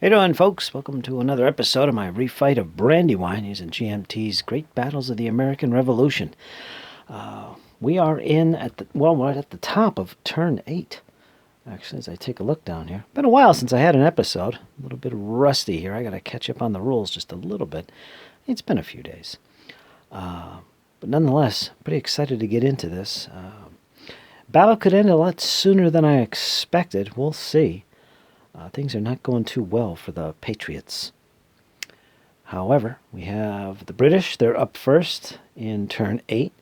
How you doing, folks? Welcome to another episode of my refight of Brandywine using GMT's Great Battles of the American Revolution. We are we're at the top of turn 8. Actually, as I take a look down here. Been a while since I had an episode. A little bit rusty here. I got to catch up on the rules just a little bit. It's been a few days. But nonetheless, pretty excited to get into this. Battle could end a lot sooner than I expected. We'll see. Things are not going too well for the Patriots. However, we have the British. They're up first in turn 8.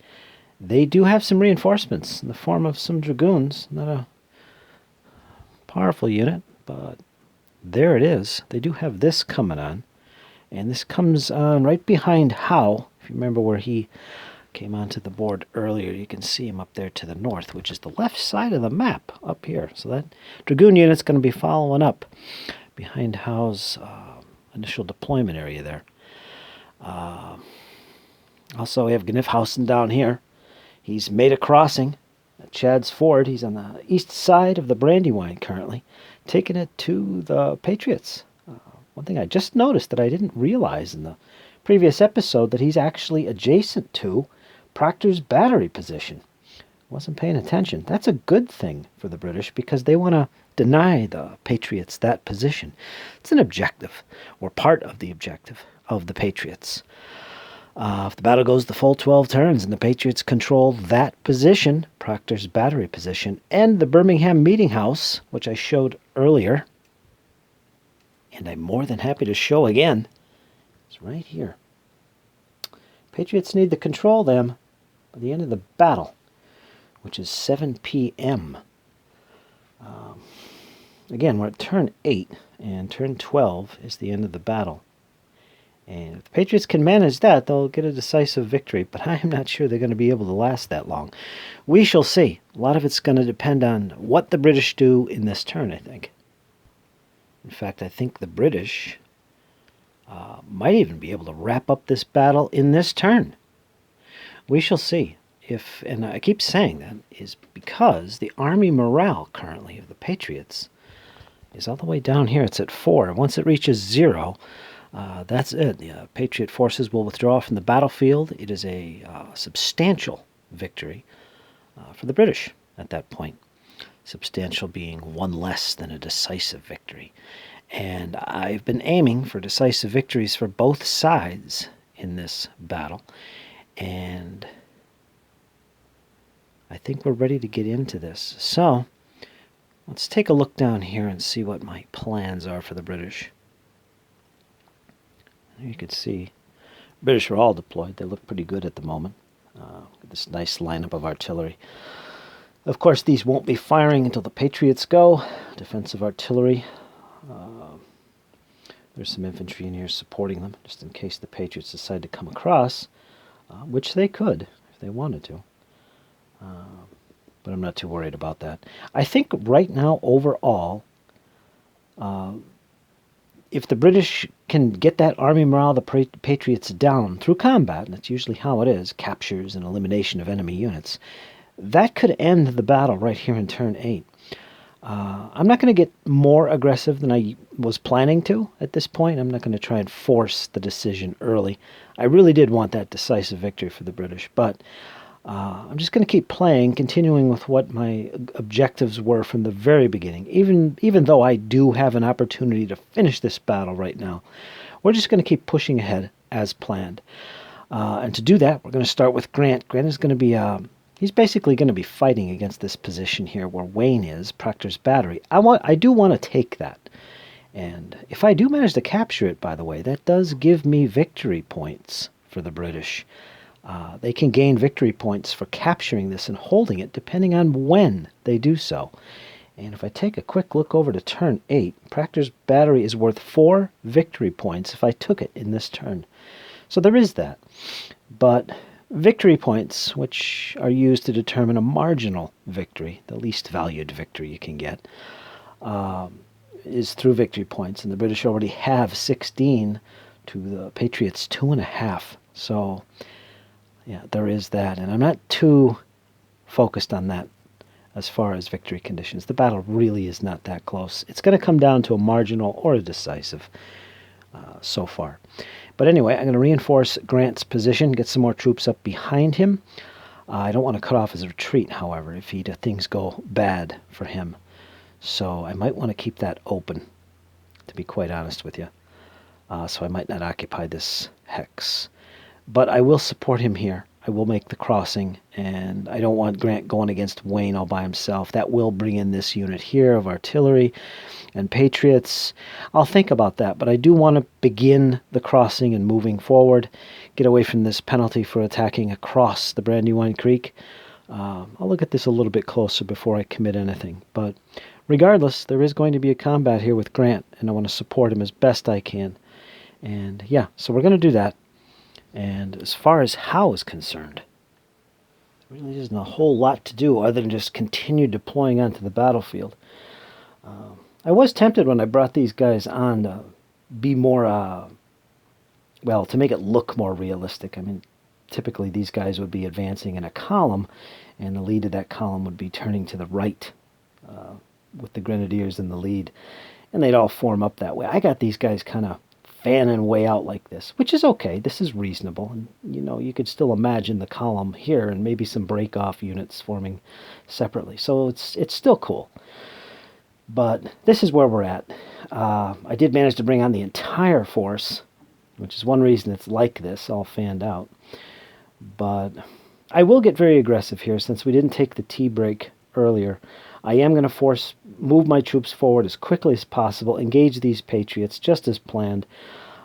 They do have some reinforcements in the form of some dragoons. Not a powerful unit, but there it is. They do have this coming on. And this comes on right behind Howe. If you remember where he came onto the board earlier, you can see him up there to the north, which is the left side of the map up here. So that dragoon unit's going to be following up behind Howe's initial deployment area there. Also, we have Gnifhausen down here. He's made a crossing at Chad's Ford. He's on the east side of the Brandywine currently, taking it to the Patriots. One thing I just noticed that I didn't realize in the previous episode, that he's actually adjacent to Proctor's battery position. Wasn't paying attention. That's a good thing for the British because they want to deny the Patriots that position. It's an objective, or part of the objective of the Patriots. If the battle goes the full 12 turns and the Patriots control that position, Proctor's battery position, and the Birmingham Meeting House, which I showed earlier, and I'm more than happy to show again, it's right here. Patriots need to control them by the end of the battle, which is 7 p.m. Again, we're at turn 8, and turn 12 is the end of the battle. And if the Patriots can manage that, they'll get a decisive victory, but I am not sure they're going to be able to last that long. We shall see. A lot of it's going to depend on what the British do in this turn, I think. In fact, I think the British might even be able to wrap up this battle in this turn. We shall see. And I keep saying that is because the army morale currently of the Patriots is all the way down here. It's at 4. Once it reaches 0, that's it. The Patriot forces will withdraw from the battlefield. It is a substantial victory for the British at that point. Substantial being one less than a decisive victory. And I've been aiming for decisive victories for both sides in this battle. And I think we're ready to get into this. So, let's take a look down here and see what my plans are for the British. You can see, British are all deployed. They look pretty good at the moment. This nice lineup of artillery. Of course, these won't be firing until the Patriots go. Defensive artillery. There's some infantry in here supporting them, just in case the Patriots decide to come across, which they could if they wanted to. But I'm not too worried about that. I think right now, overall, if the British can get that army morale of the Patriots down through combat, and that's usually how it is, captures and elimination of enemy units, that could end the battle right here in turn 8. I'm not going to get more aggressive than I was planning to at this point. I'm not going to try and force the decision early. I really did want that decisive victory for the British, but I'm just going to keep playing, continuing with what my objectives were from the very beginning. Even though I do have an opportunity to finish this battle right now, we're just going to keep pushing ahead as planned. And to do that, we're going to start with Grant. Grant is going to be he's basically going to be fighting against this position here where Wayne is, Proctor's battery. I do want to take that. And if I do manage to capture it, by the way, that does give me victory points for the British. They can gain victory points for capturing this and holding it, depending on when they do so. And if I take a quick look over to turn 8, Proctor's battery is worth 4 victory points if I took it in this turn. So there is that. But victory points, which are used to determine a marginal victory, the least valued victory you can get, is through victory points. And the British already have 16 to the Patriots 2.5. So, yeah, there is that. And I'm not too focused on that as far as victory conditions. The battle really is not that close. It's going to come down to a marginal or a decisive so far. But anyway, I'm going to reinforce Grant's position, get some more troops up behind him. I don't want to cut off his retreat, however, if things go bad for him. So I might want to keep that open, to be quite honest with you. So I might not occupy this hex. But I will support him here. I will make the crossing, and I don't want Grant going against Wayne all by himself. That will bring in this unit here of artillery and Patriots. I'll think about that, but I do want to begin the crossing and moving forward, get away from this penalty for attacking across the Brandywine Creek. I'll look at this a little bit closer before I commit anything. But regardless, there is going to be a combat here with Grant, and I want to support him as best I can. And yeah, so we're going to do that. And as far as Howe is concerned, there really isn't a whole lot to do other than just continue deploying onto the battlefield. I was tempted when I brought these guys on to be more, well, to make it look more realistic. I mean, typically these guys would be advancing in a column, and the lead of that column would be turning to the right with the Grenadiers in the lead, and they'd all form up that way. I got these guys kind of fanning way out like this, which is okay. This is reasonable. And, you know, you could still imagine the column here and maybe some break-off units forming separately. So it's still cool. But this is where we're at. I did manage to bring on the entire force, which is one reason it's like this, all fanned out. But I will get very aggressive here since we didn't take the tea break earlier. I am going to move my troops forward as quickly as possible, engage these Patriots just as planned,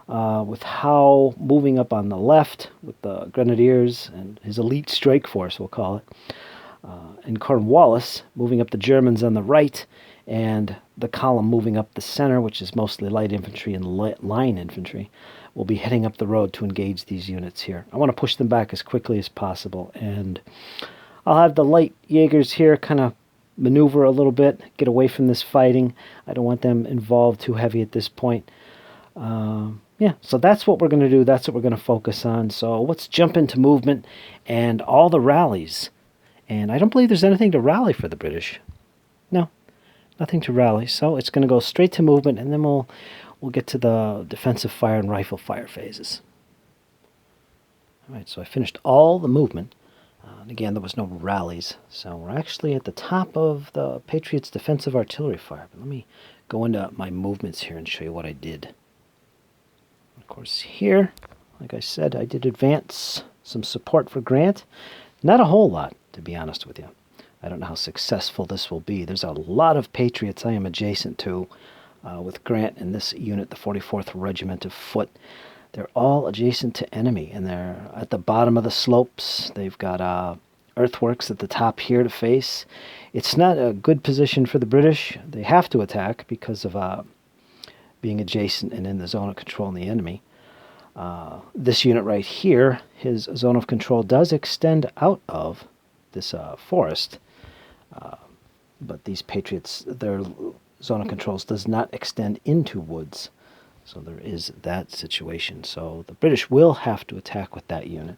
with Howe moving up on the left with the Grenadiers and his elite strike force, we'll call it, and Cornwallis moving up the Germans on the right, and the column moving up the center, which is mostly light infantry and line infantry, will be heading up the road to engage these units here. I want to push them back as quickly as possible, and I'll have the light Jaegers here kind of maneuver a little bit, get away from this fighting. I don't want them involved too heavy at this point. Yeah, so that's what we're going to do. That's what we're going to focus on. So let's jump into movement and all the rallies. And I don't believe there's anything to rally for the British. No, nothing to rally. So it's going to go straight to movement, and then we'll get to the defensive fire and rifle fire phases. All right, so I finished all the movement. And again, there was no rallies, so we're actually at the top of the Patriots' defensive artillery fire. But let me go into my movements here and show you what I did. Of course, here, like I said, I did advance some support for Grant. Not a whole lot, to be honest with you. I don't know how successful this will be. There's a lot of Patriots I am adjacent to with Grant and this unit, the 44th Regiment of Foot. They're all adjacent to enemy, and they're at the bottom of the slopes. They've got earthworks at the top here to face. It's not a good position for the British. They have to attack because of being adjacent and in the zone of control of the enemy. This unit right here, his zone of control does extend out of this forest, but these Patriots, their zone of controls does not extend into woods. So there is that situation. So the British will have to attack with that unit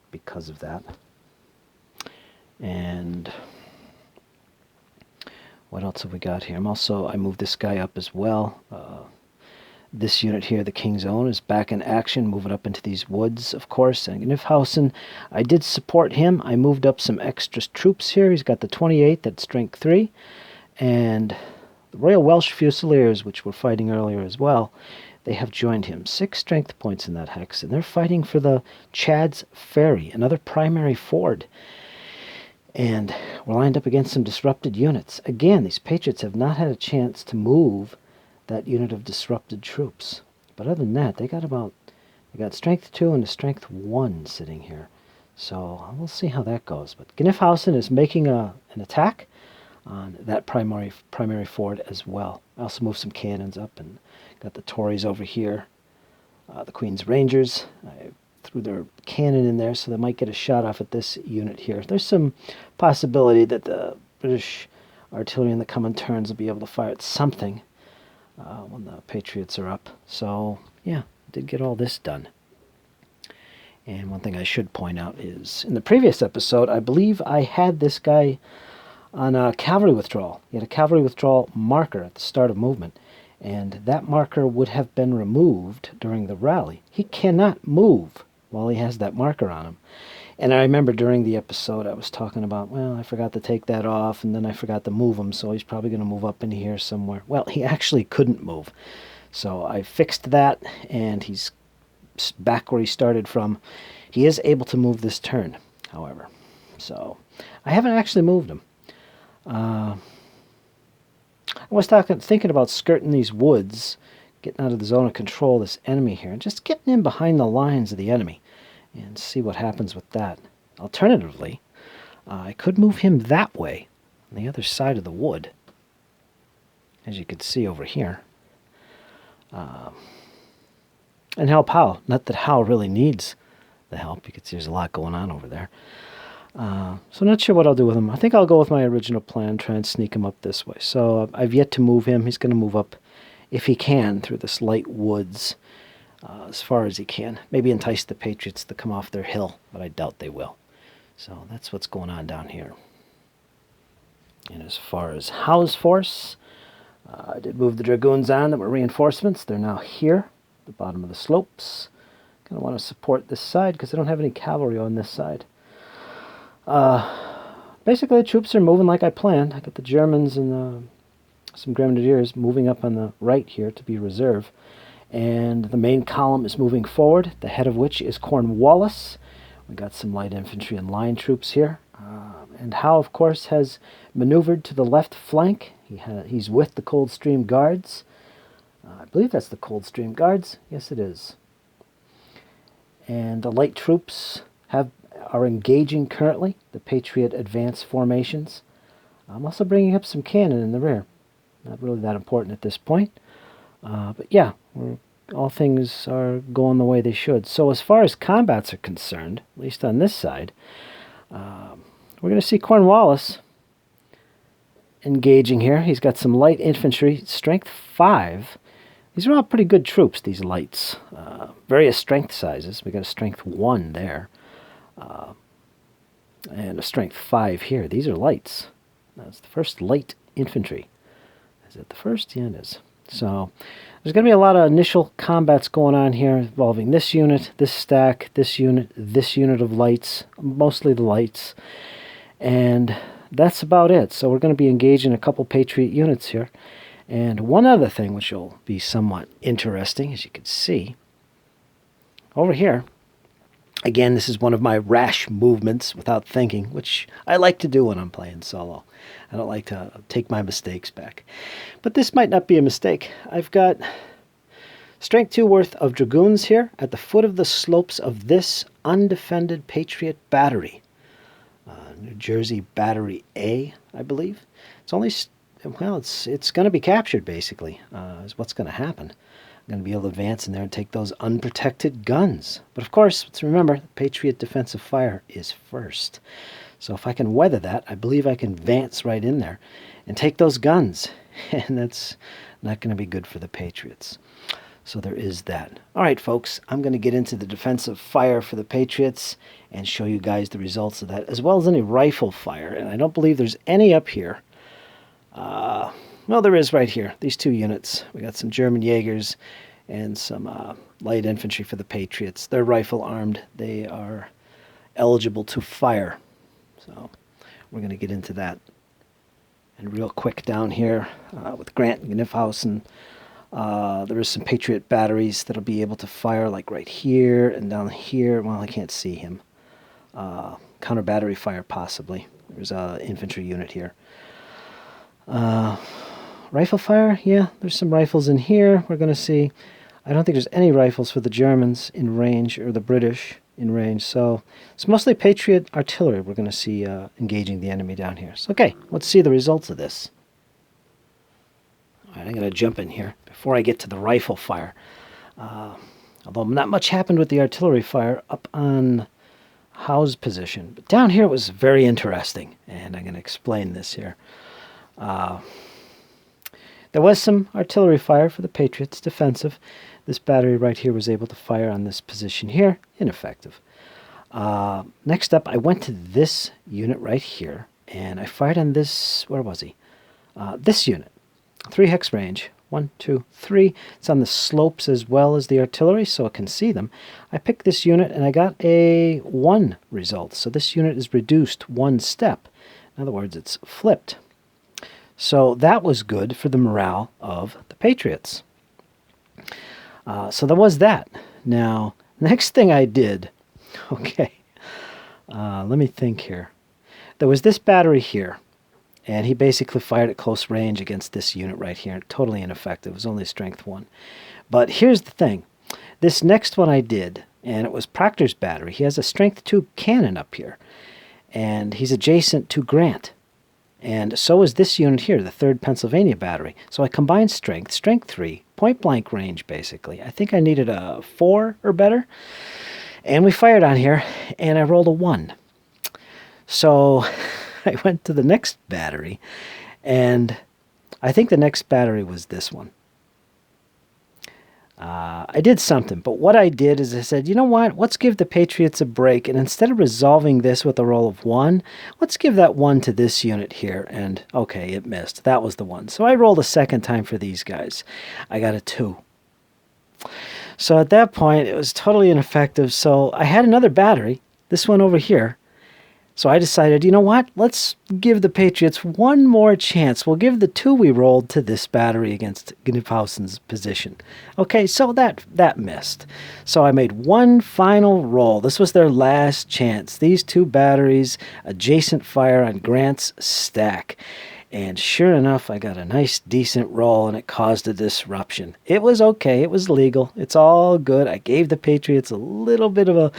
because of that. And what else have we got here? I moved this guy up as well. This unit here, the King's Own, is back in action, moving up into these woods, of course. And Gnifhausen, I did support him. I moved up some extra troops here. He's got the 28th at strength 3. And the Royal Welsh Fusiliers, which were fighting earlier as well, they have joined him. 6 strength points in that hex, and they're fighting for the Chad's Ferry, another primary ford. And we're lined up against some disrupted units. Again, these Patriots have not had a chance to move that unit of disrupted troops. But other than that, they got strength 2 and a strength 1 sitting here. So we'll see how that goes. But Gnifhausen is making an attack on that primary ford as well. I also moved some cannons up and got the Tories over here. The Queen's Rangers, I threw their cannon in there so they might get a shot off at this unit here. There's some possibility that the British artillery in the coming turns will be able to fire at something when the Patriots are up. So yeah, did get all this done. And one thing I should point out is in the previous episode, I believe I had this guy on a cavalry withdrawal. He had a cavalry withdrawal marker at the start of movement, and that marker would have been removed during the rally. He cannot move while he has that marker on him. And I remember during the episode I was talking about, well, I forgot to take that off, and then I forgot to move him, so he's probably going to move up in here somewhere. Well, he actually couldn't move. So I fixed that, and he's back where he started from. He is able to move this turn, however. So I haven't actually moved him. I was thinking about skirting these woods, getting out of the zone of control of this enemy here, and just getting in behind the lines of the enemy and see what happens with that. Alternatively, I could move him that way, on the other side of the wood, as you can see over here, and help Howe. Not that Howe really needs the help, because there's a lot going on over there. So not sure what I'll do with him. I think I'll go with my original plan, try and sneak him up this way. So I've yet to move him. He's going to move up, if he can, through this light woods as far as he can. Maybe entice the Patriots to come off their hill, but I doubt they will. So that's what's going on down here. And as far as Howe's force, I did move the Dragoons on that were reinforcements. They're now here, at the bottom of the slopes. Kind of want to support this side because I don't have any cavalry on this side. Basically, the troops are moving like I planned. I got the Germans and some Grenadiers moving up on the right here to be reserve. And the main column is moving forward, the head of which is Cornwallis. We got some light infantry and line troops here. And Howe, of course, has maneuvered to the left flank. He's with the Coldstream Guards. I believe that's the Coldstream Guards. Yes, it is. And the light troops are engaging currently the Patriot advance formations. I'm also bringing up some cannon in the rear. Not really that important at this point. But yeah, all things are going the way they should. So as far as combats are concerned, at least on this side, we're going to see Cornwallis engaging here. He's got some light infantry, strength 5. These are all pretty good troops, these lights. Various strength sizes. We got a strength 1 there. And a strength 5 here. These are lights. That's the first light infantry. Is it the first? Yeah, it is. So there's going to be a lot of initial combats going on here involving this unit, this stack, this unit of lights, mostly the lights. And that's about it. So we're going to be engaging a couple Patriot units here. And one other thing which will be somewhat interesting, as you can see, over here, again, this is one of my rash movements without thinking, which I like to do when I'm playing solo. I don't like to take my mistakes back. But this might not be a mistake. I've got strength 2 worth of Dragoons here at the foot of the slopes of this undefended Patriot battery. New Jersey Battery A, I believe. It's only, well, it's going to be captured, basically, is what's going to happen. I'm going to be able to advance in there and take those unprotected guns. But of course, let's remember, the Patriot defensive fire is first. So if I can weather that, I believe I can advance right in there and take those guns. And that's not going to be good for the Patriots. So there is that. All right, folks, I'm going to get into the defensive fire for the Patriots and show you guys the results of that, as well as any rifle fire. And I don't believe there's any up here. Well, there is right here. These 2 units. We got some German Jaegers and some light infantry for the Patriots. They're rifle armed. They are eligible to fire. So we're going to get into that. And real quick down here with Grant and Gniffhausen, there is some Patriot batteries that'll be able to fire, like right here and down here. Well, I can't see him. Counter battery fire, possibly. There's an infantry unit here. Rifle fire, yeah, there's some rifles in here. We're going to see. I don't think there's any rifles for the Germans in range, or the British in range. So it's mostly Patriot artillery we're going to see engaging the enemy down here. So, okay, let's see the results of this. All right, I'm going to jump in here before I get to the rifle fire. Although not much happened with the artillery fire up on Howe's position. But down here it was very interesting, and I'm going to explain this here. There was some artillery fire for the Patriots, defensive. This battery right here was able to fire on this position here, ineffective. Next up, I went to this unit right here, and I fired on this, where was he? This unit. 3 hex range. 1, 2, 3. It's on the slopes as well as the artillery, so it can see them. I picked this unit, and I got a 1 result. So this unit is reduced 1 step. In other words, it's flipped. So that was good for the morale of the Patriots. So there was that. Now, next thing I did, okay, let me think here. There was this battery here, and he basically fired at close range against this unit right here. Totally ineffective. It was only strength 1. But here's the thing. This next one I did, and it was Proctor's battery. He has a strength 2 cannon up here, and he's adjacent to Grant. And so is this unit here, the 3rd Pennsylvania battery. So I combined strength 3, point-blank range, basically. I think I needed a 4 or better. And we fired on here, and I rolled a 1. So I went to the next battery, and I think the next battery was this one. I did something, but what I did is I said, you know what, let's give the Patriots a break, and instead of resolving this with a roll of 1, let's give that 1 to this unit here, and okay, it missed. That was the 1. So I rolled a second time for these guys. I got a 2. So at that point, it was totally ineffective, so I had another battery, this one over here. So I decided, you know what, let's give the Patriots one more chance. We'll give the 2 we rolled to this battery against Gnifhausen's position. Okay, so that missed. So I made one final roll. This was their last chance. These 2 batteries, adjacent fire on Grant's stack. And sure enough, I got a nice, decent roll, and it caused a disruption. It was okay. It was legal. It's all good. I gave the Patriots a little bit of a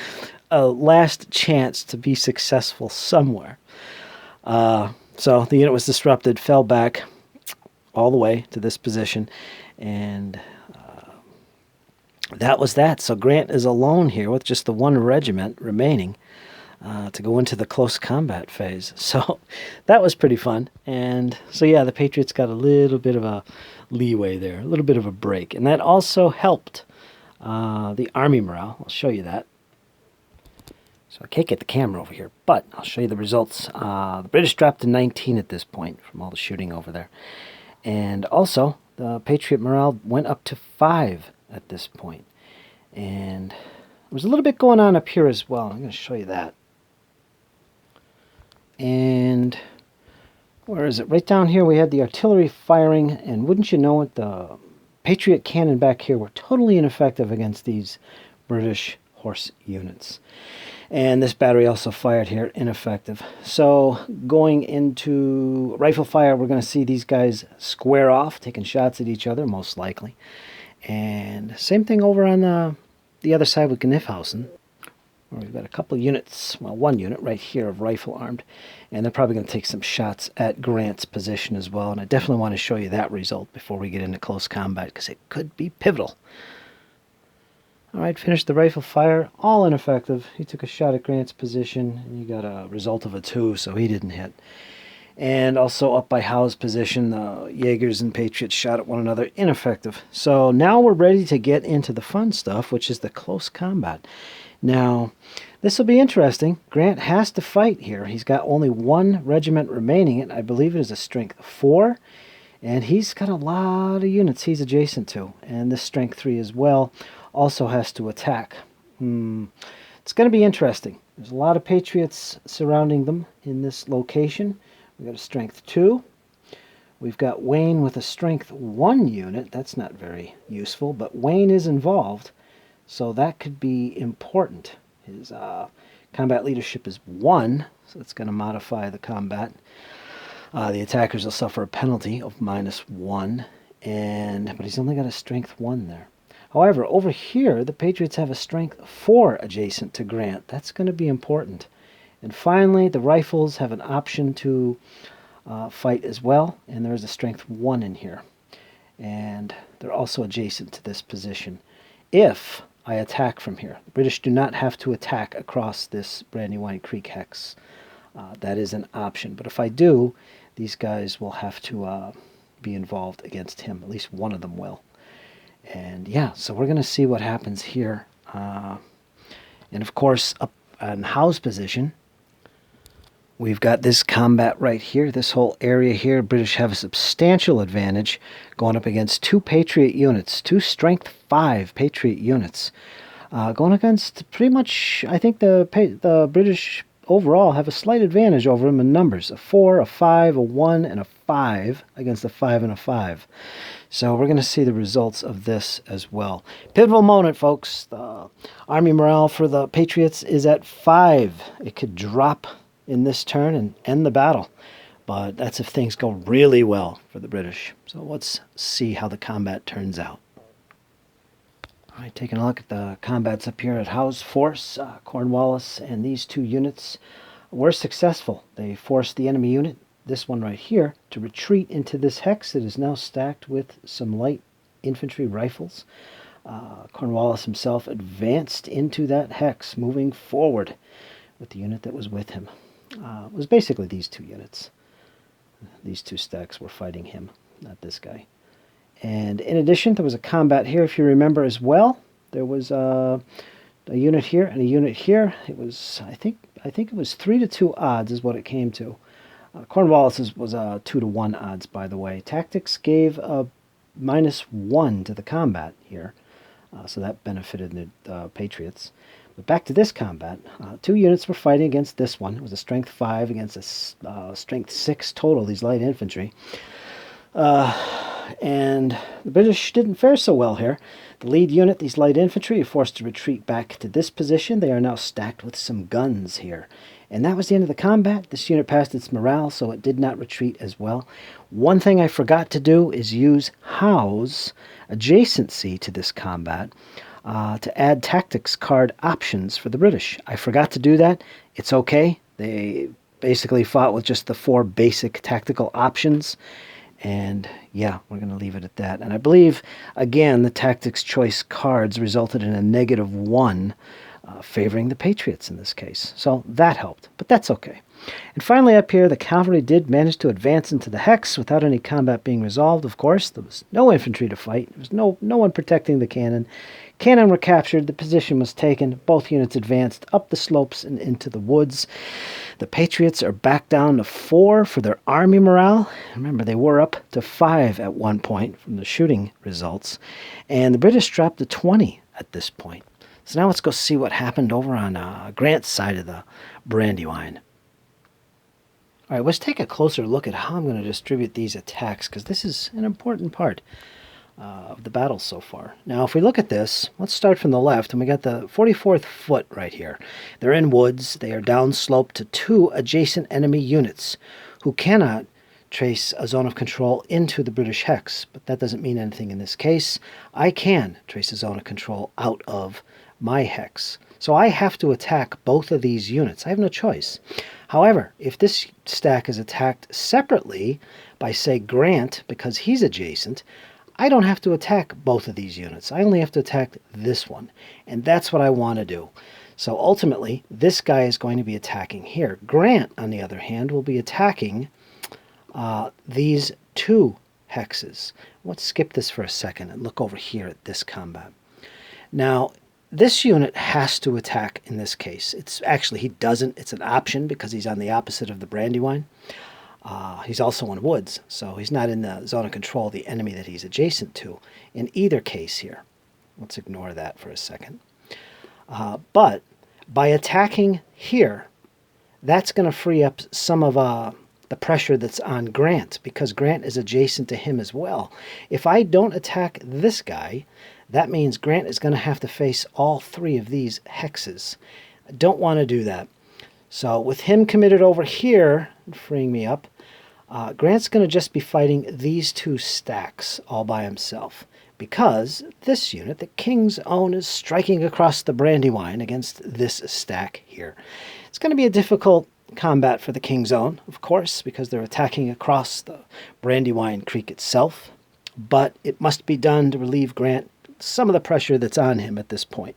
last chance to be successful somewhere. So the unit was disrupted, fell back all the way to this position, and that was that. So Grant is alone here with just the 1 regiment remaining to go into the close combat phase. So that was pretty fun. And so yeah, the Patriots got a little bit of a leeway there, a little bit of a break. And that also helped the Army morale. I'll show you that. So I can't get the camera over here, but I'll show you the results. The British dropped to 19 at this point from all the shooting over there. And also, the Patriot morale went up to 5 at this point. And there was a little bit going on up here as well. I'm going to show you that. And where is it? Right down here we had the artillery firing, and wouldn't you know it, the Patriot cannon back here were totally ineffective against these British horse units. And this battery also fired here, ineffective. So going into rifle fire, we're going to see these guys square off, taking shots at each other, most likely. And same thing over on the other side with Gnifhausen, where we've got a couple of units, well, 1 unit right here of rifle armed. And they're probably going to take some shots at Grant's position as well. And I definitely want to show you that result before we get into close combat, because it could be pivotal. Alright, finished the rifle fire, all ineffective. He took a shot at Grant's position, and he got a result of a 2, so he didn't hit. And also up by Howe's position, the Jaegers and Patriots shot at one another, ineffective. So now we're ready to get into the fun stuff, which is the close combat. Now, this will be interesting. Grant has to fight here. He's got only 1 regiment remaining, and I believe it is a strength 4. And he's got a lot of units he's adjacent to, and this strength 3 as well. Also has to attack. It's going to be interesting. There's a lot of Patriots surrounding them in this location. We've got a strength 2. We've got Wayne with a strength 1 unit. That's not very useful, but Wayne is involved, so that could be important. His combat leadership is 1, so it's going to modify the combat. The attackers will suffer a penalty of -1, but he's only got a strength 1 there. However, over here, the Patriots have a strength 4 adjacent to Grant. That's going to be important. And finally, the rifles have an option to fight as well, and there's a strength 1 in here. And they're also adjacent to this position. If I attack from here, the British do not have to attack across this Brandywine Creek hex. That is an option. But if I do, these guys will have to be involved against him. At least one of them will. And yeah, so we're going to see what happens here. And of course, up on Howe's position, we've got this combat right here, this whole area here. British have a substantial advantage going up against 2 Patriot units, 2 Strength 5 Patriot units. Going against pretty much, I think the British overall have a slight advantage over them in numbers. A 4, a 5, a 1, and a 5 against a 5 and a 5. So we're going to see the results of this as well. Pivotal moment, folks. The army morale for the Patriots is at 5. It could drop in this turn and end the battle. But that's if things go really well for the British. So let's see how the combat turns out. All right, taking a look at the combats up here at Howe's force. Cornwallis and these 2 units were successful. They forced the enemy unit, this one right here, to retreat into this hex that is now stacked with some light infantry rifles. Cornwallis himself advanced into that hex, moving forward with the unit that was with him. It was basically these 2 units. These 2 stacks were fighting him, not this guy. And in addition, there was a combat here, if you remember as well. There was a unit here and a unit here. It was, I think it was 3-2 odds is what it came to. Cornwallis was 2-1 odds, by the way. Tactics gave a -1 to the combat here, so that benefited the Patriots. But back to this combat, 2 units were fighting against this one. It was a Strength 5 against a Strength 6 total, these light infantry. And the British didn't fare so well here. The lead unit, these light infantry, are forced to retreat back to this position. They are now stacked with some guns here. And that was the end of the combat. This unit passed its morale, so it did not retreat as well. One thing I forgot to do is use Howe's adjacency to this combat to add tactics card options for the British. I forgot to do that. It's okay. They basically fought with just the 4 basic tactical options. And yeah, we're going to leave it at that. And I believe, again, the tactics choice cards resulted in a -1 favoring the Patriots in this case. So that helped, but that's okay. And finally up here, the cavalry did manage to advance into the hex without any combat being resolved, of course. There was no infantry to fight. There was no one protecting the cannon. Cannon were captured. The position was taken. Both units advanced up the slopes and into the woods. The Patriots are back down to 4 for their army morale. Remember, they were up to 5 at one point from the shooting results. And the British dropped to 20 at this point. So now let's go see what happened over on Grant's side of the Brandywine. All right, let's take a closer look at how I'm going to distribute these attacks, because this is an important part of the battle so far. Now, if we look at this, let's start from the left, and we got the 44th foot right here. They're in woods. They are downslope to 2 adjacent enemy units who cannot trace a zone of control into the British hex, but that doesn't mean anything in this case. I can trace a zone of control out of my hex. So I have to attack both of these units. I have no choice. However, if this stack is attacked separately by, say, Grant, because he's adjacent, I don't have to attack both of these units. I only have to attack this one. And that's what I want to do. So ultimately, this guy is going to be attacking here. Grant, on the other hand, will be attacking these 2 hexes. Let's skip this for a second and look over here at this combat. Now, this unit has to attack in this case. It's actually, he doesn't. It's an option because he's on the opposite of the Brandywine. He's also in woods, so he's not in the zone of control of the enemy that he's adjacent to in either case here. Let's ignore that for a second. But by attacking here, that's going to free up some of the pressure that's on Grant, because Grant is adjacent to him as well. If I don't attack this guy, that means Grant is going to have to face all 3 of these hexes. I don't want to do that. So with him committed over here, freeing me up, Grant's going to just be fighting these 2 stacks all by himself, because this unit, the King's Own, is striking across the Brandywine against this stack here. It's going to be a difficult combat for the King's Own, of course, because they're attacking across the Brandywine Creek itself, but it must be done to relieve Grant some of the pressure that's on him at this point.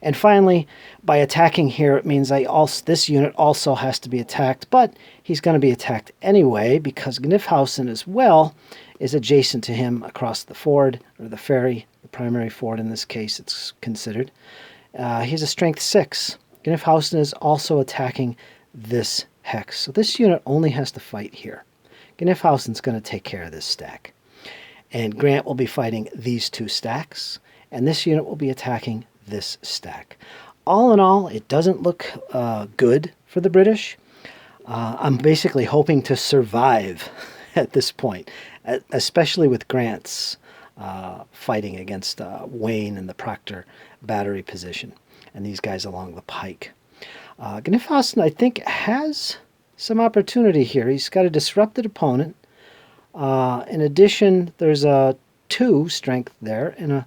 And finally, by attacking here, it means this unit also has to be attacked, but he's going to be attacked anyway because Gnifhausen as well is adjacent to him across the ford, or the ferry, the primary ford in this case it's considered. He's a strength 6. Gnifhausen is also attacking this hex. So this unit only has to fight here. Gnifhausen's going to take care of this stack. And Grant will be fighting these two stacks, and this unit will be attacking this stack. All in all, it doesn't look good for the British. I'm basically hoping to survive at this point, especially with Grant's fighting against Wayne and the Proctor battery position, and these guys along the pike. Gnifhausen, I think, has some opportunity here. He's got a disrupted opponent. In addition, there's a 2 strength there and a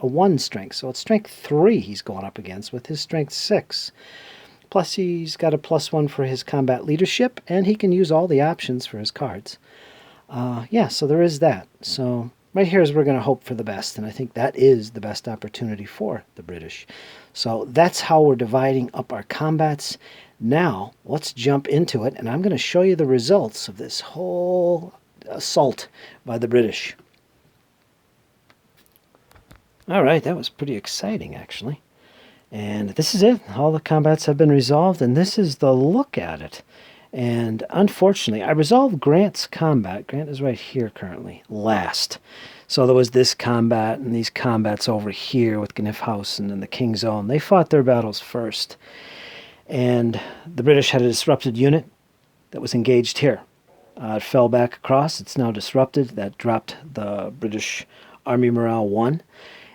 1 strength. So it's strength 3 he's going up against with his strength 6. Plus he's got a +1 for his combat leadership, and he can use all the options for his cards. Yeah, so there is that. So right here is we're going to hope for the best, and I think that is the best opportunity for the British. So that's how we're dividing up our combats. Now, let's jump into it, and I'm going to show you the results of this whole assault by the British. All right, that was pretty exciting, actually. And this is it. All the combats have been resolved, and this is the look at it. And unfortunately, I resolved Grant's combat. Grant is right here currently, last. So there was this combat and these combats over here with Gnifhausen and the King's Own. They fought their battles first. And the British had a disrupted unit that was engaged here. It fell back across. It's now disrupted. That dropped the British Army morale 1.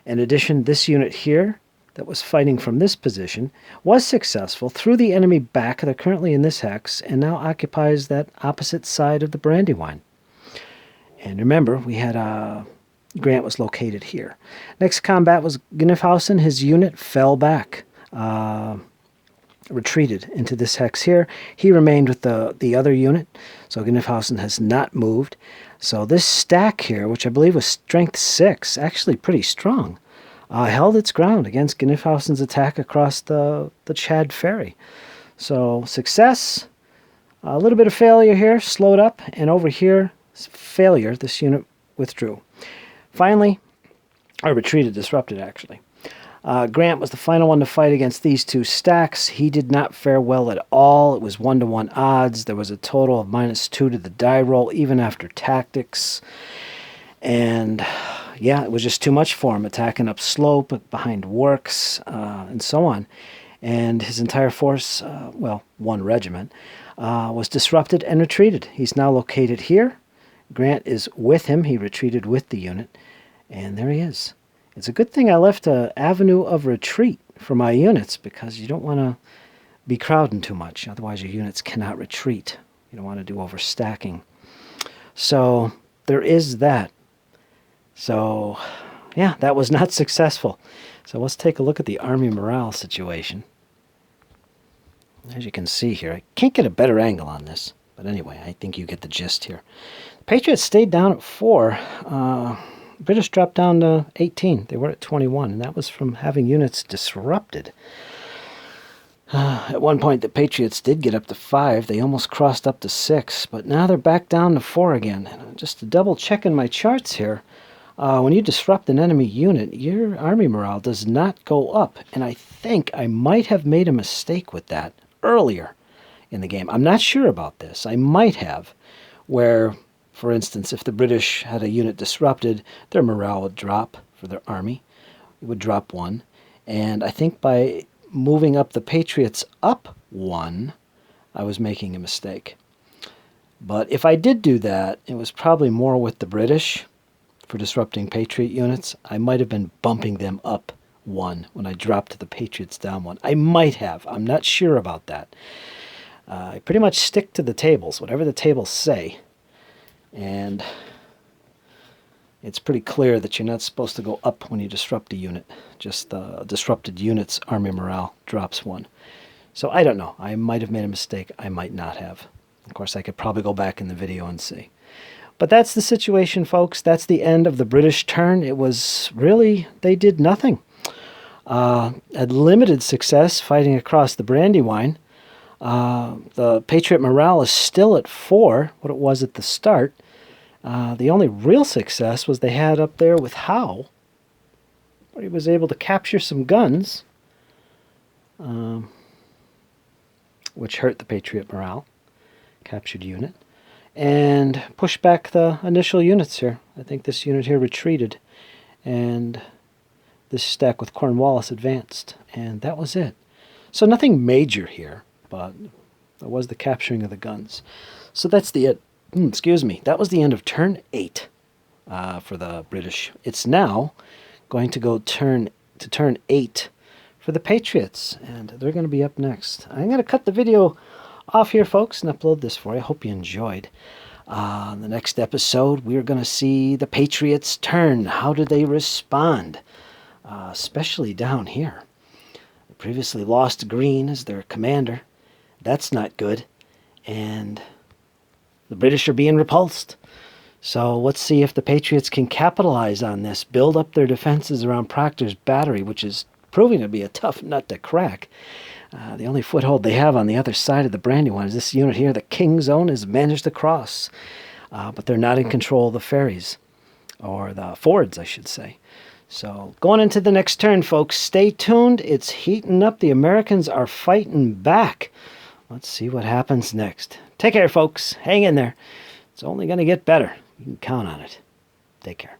In addition, this unit here that was fighting from this position was successful, threw the enemy back. They're currently in this hex and now occupies that opposite side of the Brandywine. And remember, we had Grant was located here. Next combat was Gnifhausen. His unit fell back, retreated into this hex here. He remained with the other unit, so Gnifhausen has not moved. So this stack here, which I believe was strength 6, actually pretty strong, held its ground against Gnifhausen's attack across the Chad Ferry. So success, a little bit of failure here, slowed up, and over here, failure, this unit withdrew. Finally, or retreated, disrupted actually. Grant was the final one to fight against these two stacks. He did not fare well at all. It was 1-to-1 odds. There was a total of -2 to the die roll, even after tactics. And yeah, it was just too much for him, attacking up slope, behind works, and so on. And his entire force, well, 1 regiment, was disrupted and retreated. He's now located here. Grant is with him. He retreated with the unit. And there he is. It's a good thing I left an avenue of retreat for my units, because you don't want to be crowding too much. Otherwise, your units cannot retreat. You don't want to do overstacking. So there is that. So, yeah, that was not successful. So let's take a look at the Army morale situation. As you can see here, I can't get a better angle on this. But anyway, I think you get the gist here. The Patriots stayed down at 4. British dropped down to 18. They were at 21, and that was from having units disrupted. At one point, the Patriots did get up to 5. They almost crossed up to 6, but now they're back down to 4 again. And just to double check in my charts here, when you disrupt an enemy unit, your army morale does not go up. And I think I might have made a mistake with that earlier in the game. I'm not sure about this. I might have, where, for instance, if the British had a unit disrupted, their morale would drop for their army. It would drop 1. And I think by moving up the Patriots up 1, I was making a mistake. But if I did do that, it was probably more with the British for disrupting Patriot units. I might have been bumping them up 1 when I dropped the Patriots down 1. I might have. I'm not sure about that. I pretty much stick to the tables, whatever the tables say. And it's pretty clear that you're not supposed to go up when you disrupt a unit. Just the disrupted unit's army morale drops 1. So I don't know. I might have made a mistake. I might not have. Of course, I could probably go back in the video and see. But that's the situation, folks. That's the end of the British turn. It was really, they did nothing. Had limited success fighting across the Brandywine. The Patriot morale is still at 4, what it was at the start. The only real success was they had up there with Howe, where he was able to capture some guns. which hurt the Patriot morale. Captured unit. And pushed back the initial units here. I think this unit here retreated. And this stack with Cornwallis advanced. And that was it. So nothing major here, but that was the capturing of the guns. So that's the it. Excuse me. That was the end of turn 8 for the British. It's now going to go turn 8 for the Patriots, and they're going to be up next. I'm going to cut the video off here, folks, and upload this for you. I hope you enjoyed. In the next episode, we're going to see the Patriots' turn. How do they respond? Especially down here. They previously lost Green as their commander. That's not good. And the British are being repulsed. So let's see if the Patriots can capitalize on this, build up their defenses around Proctor's battery, which is proving to be a tough nut to crack. The only foothold they have on the other side of the Brandywine is this unit here. The King Zone has managed to cross, but they're not in control of the ferries, or the fords, I should say. So going into the next turn, folks, stay tuned. It's heating up. The Americans are fighting back. Let's see what happens next. Take care, folks. Hang in there. It's only going to get better. You can count on it. Take care.